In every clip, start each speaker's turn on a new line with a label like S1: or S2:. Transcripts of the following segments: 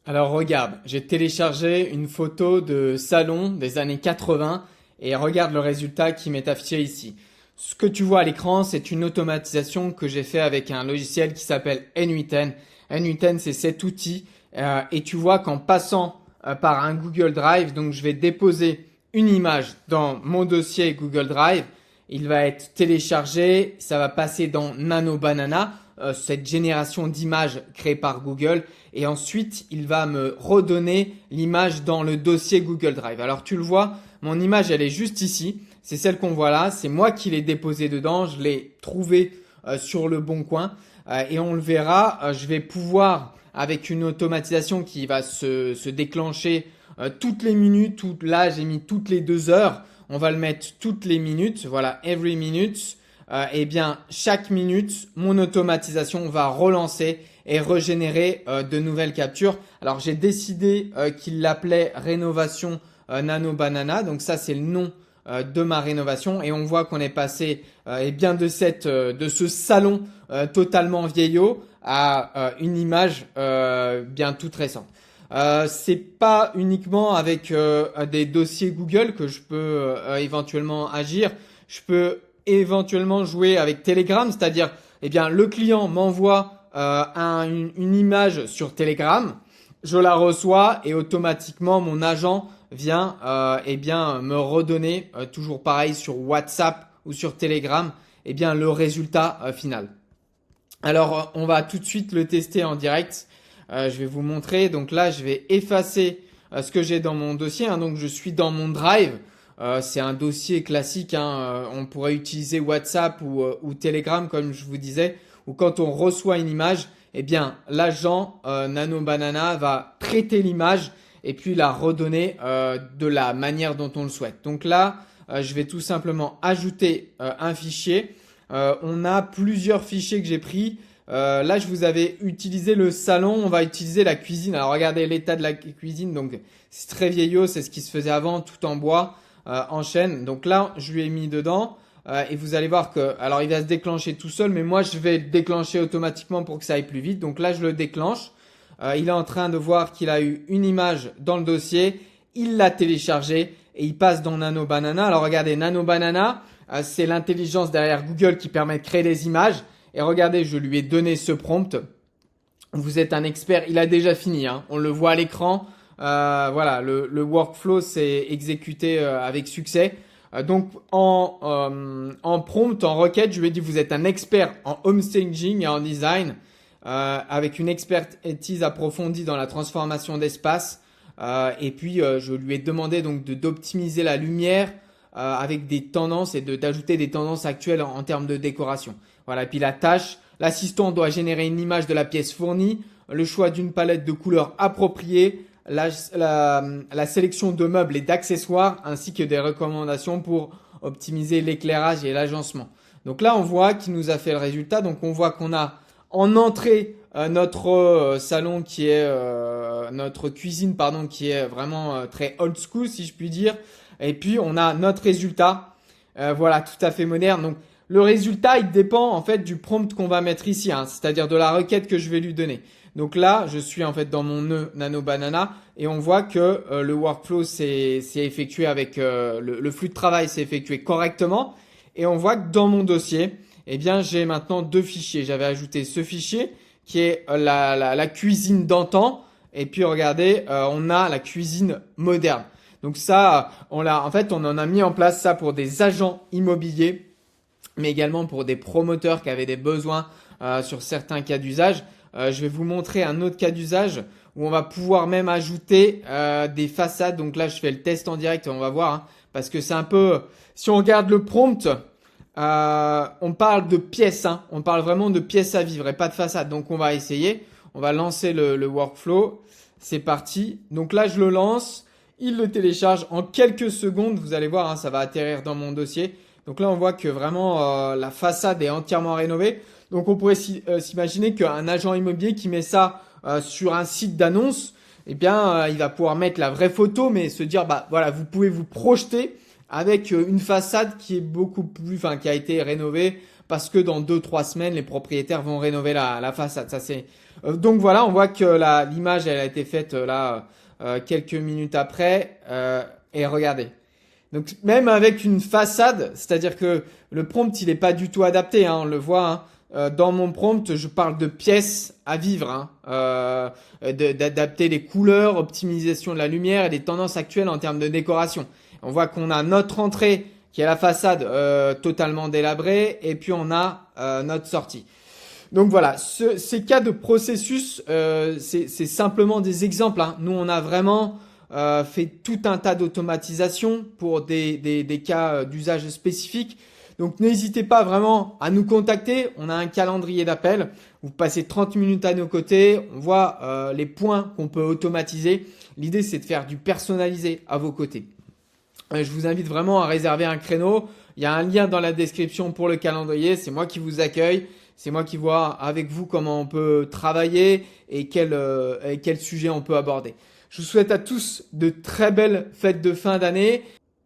S1: Alors regarde, j'ai téléchargé une photo de salon des années 80 et regarde le résultat qui m'est affiché ici. Ce que tu vois à l'écran, c'est une automatisation que j'ai fait avec un logiciel qui s'appelle N8N. N8N, c'est cet outil et tu vois qu'en passant par un Google Drive, donc je vais déposer une image dans mon dossier Google Drive, il va être téléchargé, ça va passer dans Nano Banana, cette génération d'images créée par Google, et ensuite il va me redonner l'image dans le dossier Google Drive. Alors tu le vois, mon image elle est juste ici, c'est celle qu'on voit là, c'est moi qui l'ai déposée dedans, je l'ai trouvée sur le bon coin, et on le verra, je vais pouvoir avec une automatisation qui va se déclencher toutes les minutes, là j'ai mis toutes les 2 heures, on va le mettre toutes les minutes, voilà, every minute. Eh bien, chaque minute, mon automatisation va relancer et régénérer de nouvelles captures. Alors, j'ai décidé qu'il l'appelait rénovation Nano Banana. Donc, ça, c'est le nom de ma rénovation. Et on voit qu'on est passé eh bien de ce salon totalement vieillot à une image bien toute récente. C'est pas uniquement avec des dossiers Google que je peux éventuellement agir. Je peux éventuellement jouer avec Telegram, c'est-à-dire, eh bien, le client m'envoie une image sur Telegram, je la reçois et automatiquement mon agent vient, eh bien, me redonner, toujours pareil sur WhatsApp ou sur Telegram, eh bien, le résultat final. Alors, on va tout de suite le tester en direct. Je vais vous montrer. Donc là, je vais effacer ce que j'ai dans mon dossier, hein. Donc, je suis dans mon Drive. C'est un dossier classique, hein. On pourrait utiliser WhatsApp ou Telegram, comme je vous disais, ou quand on reçoit une image, eh bien, l'agent Nano Banana va traiter l'image et puis la redonner de la manière dont on le souhaite. Donc là, je vais tout simplement ajouter un fichier. On a plusieurs fichiers que j'ai pris. Là, je vous avais utilisé le salon. On va utiliser la cuisine. Alors, regardez l'état de la cuisine. Donc, c'est très vieillot. C'est ce qui se faisait avant, tout en bois, en chêne. Donc là, je lui ai mis dedans. Et vous allez voir que, alors, il va se déclencher tout seul. Mais moi, je vais le déclencher automatiquement pour que ça aille plus vite. Donc là, je le déclenche. Il est en train de voir qu'il a eu une image dans le dossier. Il l'a téléchargée et il passe dans Nano Banana. Alors, regardez, Nano Banana. C'est l'intelligence derrière Google qui permet de créer des images. Et regardez, je lui ai donné ce prompt. Vous êtes un expert. Il a déjà fini, hein. On le voit à l'écran. Voilà, le workflow s'est exécuté avec succès. Donc en prompt, en requête, je lui ai dit vous êtes un expert en home staging et en design, avec une expertise approfondie dans la transformation d'espace. Et puis je lui ai demandé donc d'optimiser la lumière avec des tendances et d'ajouter des tendances actuelles en termes de décoration. Voilà, et puis la tâche, l'assistant doit générer une image de la pièce fournie, le choix d'une palette de couleurs appropriée, la sélection de meubles et d'accessoires, ainsi que des recommandations pour optimiser l'éclairage et l'agencement. Donc là, on voit qu'il nous a fait le résultat. Donc on voit qu'on a en entrée notre salon qui est notre cuisine pardon qui est vraiment très old school si je puis dire. Et puis on a notre résultat, voilà, tout à fait moderne. Donc le résultat, il dépend en fait du prompt qu'on va mettre ici, hein, c'est-à-dire de la requête que je vais lui donner. Donc là, je suis en fait dans mon nœud Nano Banana et on voit que le workflow s'est effectué avec le flux de travail s'est effectué correctement et on voit que dans mon dossier, eh bien j'ai maintenant deux fichiers. J'avais ajouté ce fichier qui est la cuisine d'antan et puis regardez, on a la cuisine moderne. Donc ça, on en a mis en place ça pour des agents immobiliers mais également pour des promoteurs qui avaient des besoins sur certains cas d'usage. Je vais vous montrer un autre cas d'usage où on va pouvoir même ajouter des façades. Donc là, je fais le test en direct, on va voir, hein, parce que c'est un peu... Si on regarde le prompt, on parle de pièces, hein, on parle vraiment de pièces à vivre et pas de façade. Donc on va essayer, on va lancer le workflow. C'est parti. Donc là, je le lance, il le télécharge en quelques secondes. Vous allez voir, hein, ça va atterrir dans mon dossier. Donc là, on voit que vraiment la façade est entièrement rénovée. Donc on pourrait s'imaginer qu'un agent immobilier qui met ça sur un site d'annonce, eh bien, il va pouvoir mettre la vraie photo, mais se dire, bah voilà, vous pouvez vous projeter avec une façade qui est beaucoup plus, enfin, qui a été rénovée parce que dans 2-3 semaines, les propriétaires vont rénover la façade. Donc voilà, on voit que l'image elle a été faite quelques minutes après. Et regardez. Donc même avec une façade, c'est-à-dire que le prompt il est pas du tout adapté, hein, on le voit. Hein. Dans mon prompt, je parle de pièces à vivre, hein, d'adapter les couleurs, optimisation de la lumière et des tendances actuelles en termes de décoration. On voit qu'on a notre entrée qui est la façade totalement délabrée et puis on a notre sortie. Donc voilà, ces cas de processus, c'est simplement des exemples. Hein. Nous, on a vraiment fait tout un tas d'automatisation pour des cas d'usage spécifiques. Donc n'hésitez pas vraiment à nous contacter. On a un calendrier d'appel. Vous passez 30 minutes à nos côtés. On voit les points qu'on peut automatiser. L'idée, c'est de faire du personnalisé à vos côtés. Je vous invite vraiment à réserver un créneau. Il y a un lien dans la description pour le calendrier. C'est moi qui vous accueille. C'est moi qui vois avec vous comment on peut travailler et quel sujet on peut aborder. Je vous souhaite à tous de très belles fêtes de fin d'année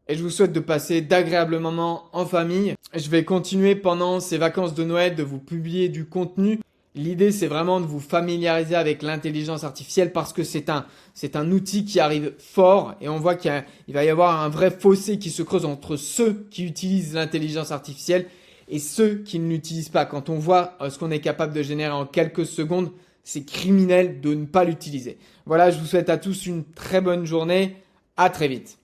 S1: et je vous souhaite de passer d'agréables moments en famille. Je vais continuer pendant ces vacances de Noël de vous publier du contenu. L'idée, c'est vraiment de vous familiariser avec l'intelligence artificielle parce que c'est un outil qui arrive fort et on voit qu'il va y avoir un vrai fossé qui se creuse entre ceux qui utilisent l'intelligence artificielle et ceux qui ne l'utilisent pas. Quand on voit ce qu'on est capable de générer en quelques secondes, c'est criminel de ne pas l'utiliser. Voilà, je vous souhaite à tous une très bonne journée. À très vite.